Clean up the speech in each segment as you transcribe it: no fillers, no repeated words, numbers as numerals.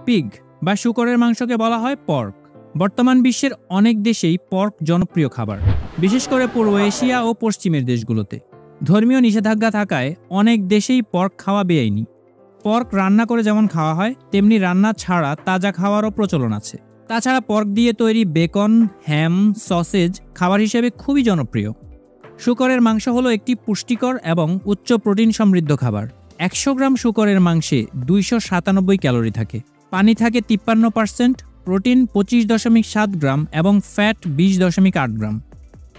Pig বা শূকরের মাংসকে বলা হয় পর্ক। বর্তমান বিশ্বের অনেক দেশেই পর্ক জনপ্রিয় খাবার, বিশেষ করে পূর্ব এশিয়া ও পশ্চিমের দেশগুলোতে। ধর্মীয় নিষেধাজ্ঞা থাকায় অনেক দেশেই পর্ক খাওয়া বেআইনি। পর্ক রান্না করে যেমন খাওয়া হয়, তেমনি রান্না ছাড়া তাজা খাওয়ারও প্রচলন আছে। তাছাড়া পর্ক দিয়ে তৈরি বেকন, হ্যাম, সসেজ খাবার হিসেবে খুবই জনপ্রিয়। শূকরের মাংস হলো একটি পুষ্টিকর এবং উচ্চ প্রোটিন সমৃদ্ধ খাবার। 100 গ্রাম শূকরের মাংসে 297 ক্যালোরি থাকে, পানি থাকে 53%, প্রোটিন 25.7 গ্রাম এবং ফ্যাট 20.8 গ্রাম।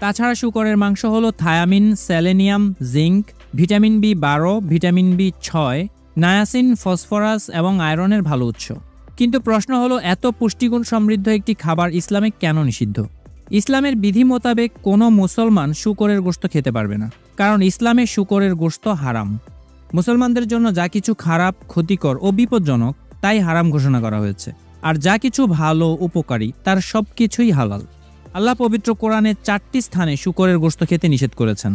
তাছাড়া শূকরের মাংস হলো থায়ামিন, সেলেনিয়াম, জিঙ্ক, ভিটামিন বি12, ভিটামিন বি6, নায়াসিন, ফসফরাস এবং আয়রনের ভালো উৎস। কিন্তু প্রশ্ন হলো, এত পুষ্টিগুণ সমৃদ্ধ একটি খাবার ইসলামে কেন নিষিদ্ধ? ইসলামের বিধি মোতাবেক কোনো মুসলমান শূকরের গোশত খেতে পারবে না, কারণ ইসলামে শূকরের গোশত হারাম। মুসলমানদের জন্য যা কিছু খারাপ, ক্ষতিকর ও বিপজ্জনক তাই হারাম ঘোষণা করা হয়েছে, আর যা কিছু ভালো, উপকারী তার সব কিছুই হালাল। আল্লাহ পবিত্র কোরআনে 4টি স্থানে শূকরের গোশত খেতে নিষেধ করেছেন।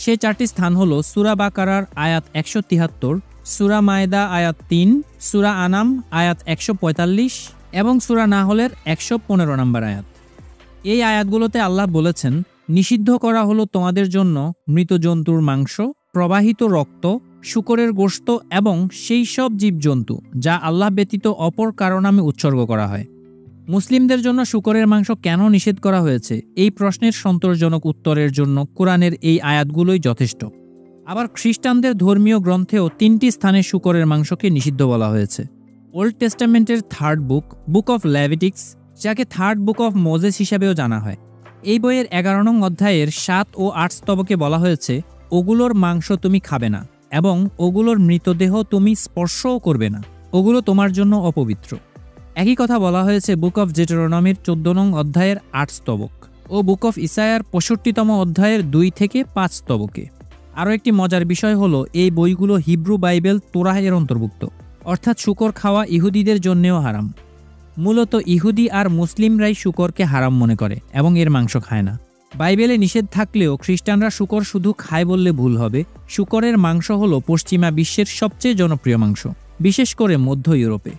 সেই 4টি স্থান হলো সূরা বাকারার আয়াত 173, সূরা মায়দা আয়াত 3, সূরা আনাম আয়াত 145 এবং সূরা নাহলের 115 নম্বর আয়াত। এই আয়াতগুলোতে আল্লাহ বলেছেন, নিষিদ্ধ করা হলো তোমাদের জন্য মৃত জন্তুর মাংস, প্রবাহিত রক্ত, শূকরের গোশত এবং সেই সব জীবজন্তু যা আল্লাহ ব্যতীত অপর কারো নামে উৎসর্গ করা হয়। মুসলিমদের জন্য শূকরের মাংস কেন নিষেধ করা হয়েছে, এই প্রশ্নের সন্তোষজনক উত্তরের জন্য কোরআনের এই আয়াতগুলোই যথেষ্ট। আবার খ্রিস্টানদের ধর্মীয় গ্রন্থেও 3টি স্থানে শূকরের মাংসকে নিষিদ্ধ বলা হয়েছে। ওল্ড টেস্টামেন্টের 3rd বুক অফ লেভিটিক্স, যাকে 3rd বুক অফ মোজেস হিসাবেও জানা হয়, এই বইয়ের 11 নং অধ্যায়ের 7 ও 8 স্তবকে বলা হয়েছে, ওগুলোর মাংস তুমি খাবে না এবং ওগুলোর মৃতদেহ তুমি স্পর্শও করবে না, ওগুলো তোমার জন্য অপবিত্র। একই কথা বলা হয়েছে বুক অফ জেটোরোনমির 14 নং অধ্যায়ের 8 স্তবক ও বুক অফ ইসায়ার 65তম অধ্যায়ের 2 থেকে 5 স্তবকে। আরও একটি মজার বিষয় হলো, এই বইগুলো হিব্রু বাইবেল তোরাহ এর অন্তর্ভুক্ত, অর্থাৎ শূকর খাওয়া ইহুদিদের জন্যেও হারাম। মূলত ইহুদি আর মুসলিমরাই শূকরকে হারাম মনে করে এবং এর মাংস খায় না। বাইবেলে নিষেধ থাকলেও খ্রিস্টানরা শূকর শুধু খায় বললে ভুল হবে। শূকরের মাংস হলো পশ্চিমা বিশ্বের সবচেয়ে জনপ্রিয় মাংস, বিশেষ করে মধ্য ইউরোপে।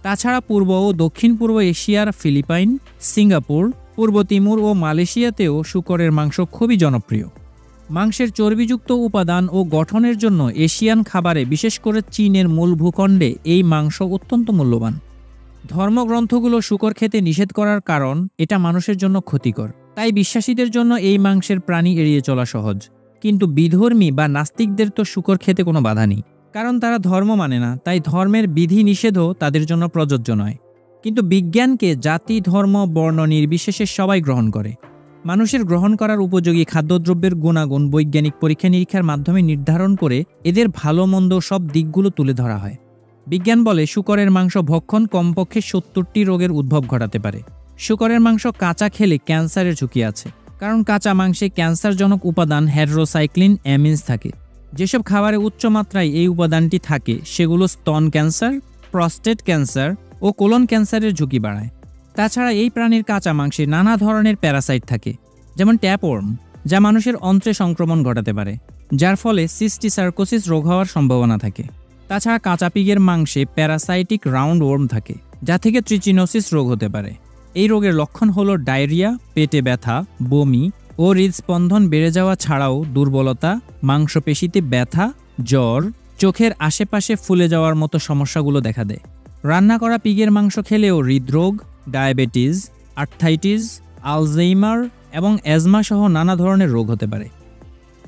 তাছাড়া পূর্ব ও দক্ষিণ পূর্ব এশিয়ার ফিলিপাইন, সিঙ্গাপুর, পূর্ব তিমুর ও মালয়েশিয়াতেও শূকরের মাংস খুবই জনপ্রিয়। মাংসের চর্বিযুক্ত উপাদান ও গঠনের জন্য এশিয়ান খাবারে, বিশেষ করে চীনের মূল ভূখণ্ডে এই মাংস অত্যন্ত মূল্যবান। ধর্মগ্রন্থগুলো শূকর খেতে নিষেধ করার কারণ, এটা মানুষের জন্য ক্ষতিকর, তাই বিশ্বাসীদের জন্য এই মাংসের প্রাণী এড়িয়ে চলা সহজ। কিন্তু বিধর্মী বা নাস্তিকদের তো শূকর খেতে কোনো বাধা নেই, কারণ তারা ধর্ম মানে না, তাই ধর্মের বিধি নিষেধও তাদের জন্য প্রযোজ্য নয়। কিন্তু বিজ্ঞানকে জাতি, ধর্ম, বর্ণ নির্বিশেষে সবাই গ্রহণ করে। মানুষের গ্রহণ করার উপযোগী খাদ্যদ্রব্যের গুণাগুণ বৈজ্ঞানিক পরীক্ষা নিরীক্ষার মাধ্যমে নির্ধারণ করে এদের ভালো মন্দ সব দিকগুলো তুলে ধরা হয়। বিজ্ঞান বলে, শূকরের মাংস ভক্ষণ কমপক্ষে 70টি রোগের উদ্ভব ঘটাতে পারে। শূকরের মাংস কাঁচা খেলে ক্যান্সারের ঝুঁকি আছে, কারণ কাঁচা মাংসে ক্যান্সারজনক উপাদান হেটেরোসাইক্লিন অ্যামিনস থাকে। যেসব খাবারে উচ্চ মাত্রায় এই উপাদানটি থাকে সেগুলো স্তন ক্যান্সার, প্রস্টেট ক্যান্সার ও কোলন ক্যান্সারের ঝুঁকি বাড়ায়। তাছাড়া এই প্রাণীর কাঁচা মাংসে নানা ধরনের প্যারাসাইট থাকে, যেমন ট্যাপওয়ার্ম, যা মানুষের অন্ত্রে সংক্রমণ ঘটাতে পারে, যার ফলে সিস্টিসার্কোসিস রোগ হওয়ার সম্ভাবনা থাকে। তাছাড়া কাঁচা পিগের মাংসে প্যারাসাইটিক রাউন্ড ওয়ার্ম থাকে, যা থেকে ট্রিচিনোসিস রোগ হতে পারে। এই রোগের লক্ষণ হলো ডায়রিয়া, পেটে ব্যথা, বমি ও হৃদস্পন্দন বেড়ে যাওয়া ছাড়াও দুর্বলতা, মাংসপেশিতে ব্যথা, জ্বর, চোখের আশেপাশে ফুলে যাওয়ার মতো সমস্যাগুলো দেখা দেয়। রান্না করা পিগের মাংস খেলেও হৃদরোগ, ডায়াবেটিস, আর্থাইটিস, আলঝেইমার এবং অ্যাজমা সহ নানা ধরনের রোগ হতে পারে।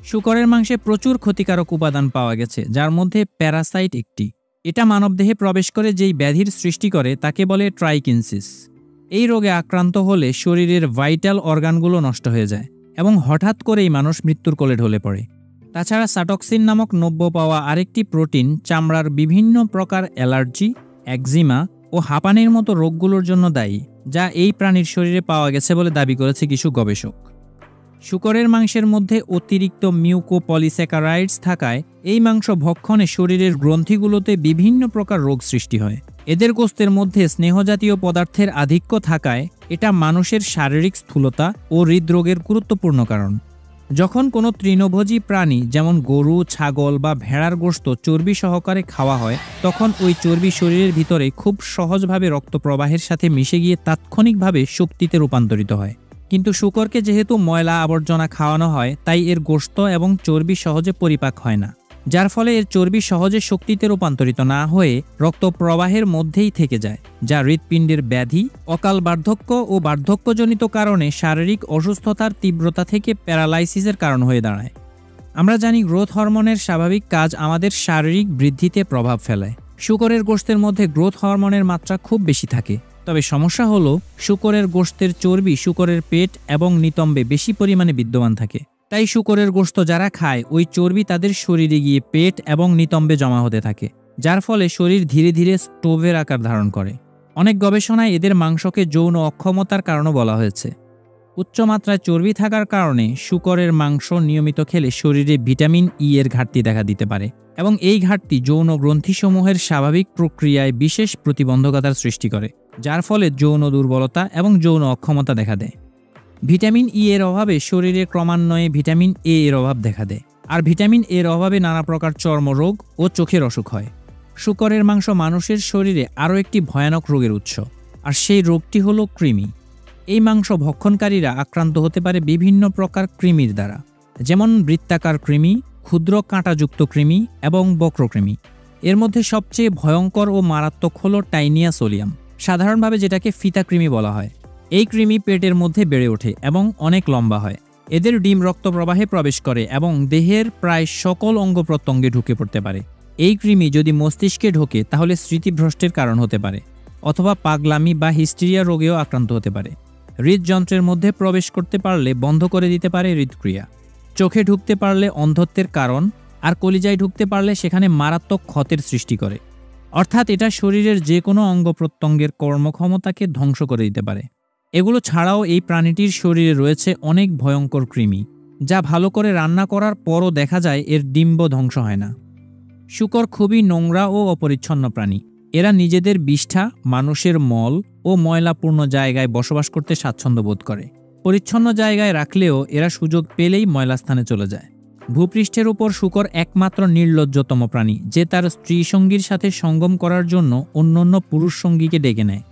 শূকরের মাংসে প্রচুর ক্ষতিকারক উপাদান পাওয়া গেছে, যার মধ্যে প্যারাসাইট একটি। এটা মানবদেহে প্রবেশ করে যেই ব্যাধির সৃষ্টি করে তাকে বলে ট্রাইকিনসিস। এই রোগে আক্রান্ত হলে শরীরের ভাইটাল অর্গানগুলো নষ্ট হয়ে যায় এবং হঠাৎ করেই মানুষ মৃত্যুর কোলে ঢলে পড়ে। তাছাড়া সাটক্সিন নামক নব্য পাওয়া আরেকটি প্রোটিন চামড়ার বিভিন্ন প্রকার অ্যালার্জি, একজিমা ও হাঁপানির মতো রোগগুলোর জন্য দায়ী, যা এই প্রাণীর শরীরে পাওয়া গেছে বলে দাবি করেছে কিছু গবেষক। শূকরের মাংসের মধ্যে অতিরিক্ত মিউকোপলিস্যাকারাইডস থাকায় এই মাংস ভক্ষণে শরীরের গ্রন্থিগুলোতে বিভিন্ন প্রকার রোগ সৃষ্টি হয়। এদের গোস্তের মধ্যে স্নেহজাতীয় পদার্থের আধিক্য থাকায় এটা মানুষের শারীরিক স্থূলতা ও হৃদরোগের গুরুত্বপূর্ণ কারণ। যখন কোনো তৃণভোজী প্রাণী যেমন গরু, ছাগল বা ভেড়ার গোশত চর্বি সহকারে খাওয়া হয়, তখন ওই চর্বি শরীরের ভিতরে খুব সহজভাবে রক্ত প্রবাহের সাথে মিশে গিয়ে তাৎক্ষণিকভাবে শক্তিতে রূপান্তরিত হয়। কিন্তু শূকরকে যেহেতু ময়লা আবর্জনা খাওয়ানো হয়, তাই এর গোশত এবং চর্বি সহজে পরিপাক হয় না, যার ফলে এর চর্বি সহজে শক্তিতে রূপান্তরিত না হয়ে রক্ত প্রবাহের মধ্যেই থেকে যায়, যা হৃৎপিণ্ডের ব্যাধি, অকাল বার্ধক্য ও বার্ধক্যজনিত কারণে শারীরিক অসুস্থতার তীব্রতা থেকে প্যারালাইসিসের কারণ হয়ে দাঁড়ায়। আমরা জানি গ্রোথ হরমোনের স্বাভাবিক কাজ আমাদের শারীরিক বৃদ্ধিতে প্রভাব ফেলায়। শূকরের গোশতের মধ্যে গ্রোথ হরমোনের মাত্রা খুব বেশি থাকে। তবে সমস্যা হলো শূকরের গোশতের চর্বি শূকরের পেট এবং নিতম্বে বেশি পরিমাণে বিদ্যমান থাকে। তাই শূকরের গোশত যারা খায়, ওই চর্বি তাদের শরীরে গিয়ে পেট এবং নিতম্বে জমা হতে থাকে, যার ফলে শরীর ধীরে ধীরে স্টোভের আকার ধারণ করে। অনেক গবেষণায় এদের মাংসকে যৌন অক্ষমতার কারণও বলা হয়েছে। উচ্চমাত্রায় চর্বি থাকার কারণে শূকরের মাংস নিয়মিত খেলে শরীরে ভিটামিন ই এর ঘাটতি দেখা দিতে পারে এবং এই ঘাটতি যৌন গ্রন্থিসমূহের স্বাভাবিক প্রক্রিয়ায় বিশেষ প্রতিবন্ধকতার সৃষ্টি করে, যার ফলে যৌন দুর্বলতা এবং যৌন অক্ষমতা দেখা দেয়। ভিটামিন ই এর অভাবে শরীরে ক্রমান্বয়ে ভিটামিন এ এর অভাব দেখা দেয়, আর ভিটামিন এর অভাবে নানা প্রকার চর্মরোগ ও চোখের অসুখ হয়। শূকরের মাংস মানুষের শরীরে আরও একটি ভয়ানক রোগের উৎস, আর সেই রোগটি হলো কৃমি। এই মাংস ভক্ষণকারীরা আক্রান্ত হতে পারে বিভিন্ন প্রকার কৃমির দ্বারা, যেমন বৃত্তাকার কৃমি, ক্ষুদ্র কাঁটাযুক্ত কৃমি এবং বক্রকৃমি। এর মধ্যে সবচেয়ে ভয়ঙ্কর ও মারাত্মক হল টাইনিয়া সোলিয়াম, সাধারণভাবে যেটাকে ফিতা কৃমি বলা হয়। এই কৃমি পেটের মধ্যে বেড়ে ওঠে এবং অনেক লম্বা হয়। এদের ডিম রক্ত প্রবাহে প্রবেশ করে এবং দেহের প্রায় সকল অঙ্গ প্রত্যঙ্গে ঢুকে পড়তে পারে। এই কৃমি যদি মস্তিষ্কে ঢোকে তাহলে স্মৃতিভ্রষ্টের কারণ হতে পারে, অথবা পাগলামি বা হিস্টেরিয়া রোগেও আক্রান্ত হতে পারে। হৃদযন্ত্রের মধ্যে প্রবেশ করতে পারলে বন্ধ করে দিতে পারে হৃদক্রিয়া। চোখে ঢুকতে পারলে অন্ধত্বের কারণ, আর কলিজায় ঢুকতে পারলে সেখানে মারাত্মক ক্ষতের সৃষ্টি করে। অর্থাৎ এটা শরীরের যে কোনো অঙ্গ প্রত্যঙ্গের কর্মক্ষমতাকে ধ্বংস করে দিতে পারে। এগুলো ছাড়াও এই প্রাণীটির শরীরে রয়েছে অনেক ভয়ঙ্কর কৃমি, যা ভালো করে রান্না করার পরও দেখা যায় এর ডিম্ব ধ্বংস হয় না। শূকর খুবই নোংরা ও অপরিচ্ছন্ন প্রাণী। এরা নিজেদের বিষ্ঠা, মানুষের মল ও ময়লাপূর্ণ জায়গায় বসবাস করতে স্বাচ্ছন্দ্য বোধ করে। পরিচ্ছন্ন জায়গায় রাখলেও এরা সুযোগ পেলেই ময়লা স্থানে চলে যায়। ভূপৃষ্ঠের উপর শূকর একমাত্র নির্লজ্জতম প্রাণী, যে তার স্ত্রী সঙ্গীর সাথে সঙ্গম করার জন্য অন্যান্য পুরুষ সঙ্গীকে ডেকে নেয়।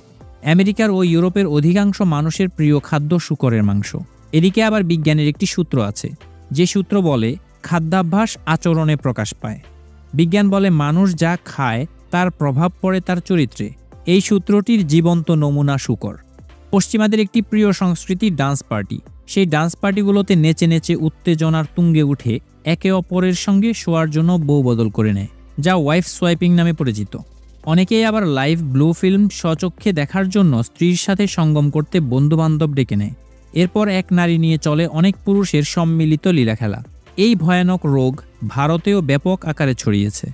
আমেরিকার ও ইউরোপের অধিকাংশ মানুষের প্রিয় খাদ্য শূকরের মাংস। এদিকে আবার বিজ্ঞানের একটি সূত্র আছে, যে সূত্র বলে খাদ্যাভ্যাস আচরণে প্রকাশ পায়। বিজ্ঞান বলে মানুষ যা খায় তার প্রভাব পড়ে তার চরিত্রে। এই সূত্রটির জীবন্ত নমুনা শূকর। পশ্চিমাদের একটি প্রিয় সংস্কৃতি ডান্স পার্টি। সেই ডান্স পার্টিগুলোতে নেচে নেচে উত্তেজনার তুঙ্গে উঠে একে অপরের সঙ্গে শোয়ার জন্য বউ বদল করে নেয়, যা ওয়াইফ সোয়াইপিং নামে পরিচিত। অনেকেই আবার লাইভ ব্লু ফিল্ম স্বচক্ষে দেখার জন্য স্ত্রীর সাথে সঙ্গম করতে বন্ধুবান্ধব ডেকে নেয়। এরপর এক নারী নিয়ে চলে অনেক পুরুষের সম্মিলিত লীলাখেলা। এই ভয়ানক রোগ ভারতেও ব্যাপক আকারে ছড়িয়েছে।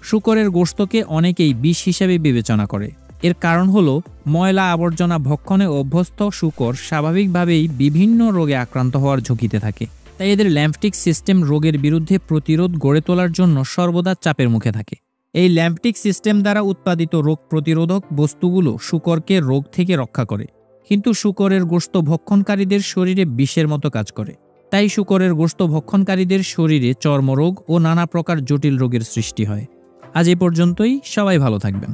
শূকরের গোশতকে অনেকেই বিষ হিসেবে বিবেচনা করে। এর কারণ হলো ময়লা আবর্জনা ভক্ষণে অভ্যস্ত শূকর স্বাভাবিকভাবেই বিভিন্ন রোগে আক্রান্ত হওয়ার ঝুঁকিতে থাকে। তাই এদের ল্যাম্পটিক সিস্টেম রোগের বিরুদ্ধে প্রতিরোধ গড়ে তোলার জন্য সর্বদা চাপের মুখে থাকে। এই ল্যাম্পটিক সিস্টেম দ্বারা উৎপাদিত রোগ প্রতিরোধক বস্তুগুলো শূকরকে রোগ থেকে রক্ষা করে, কিন্তু শূকরের গোশত ভক্ষণকারীদের শরীরে বিষের মতো কাজ করে। তাই শূকরের গোশত ভক্ষণকারীদের শরীরে চর্মরোগ ও নানা প্রকার জটিল রোগের সৃষ্টি হয়। আজ এ পর্যন্তই। সবাই ভালো থাকবেন।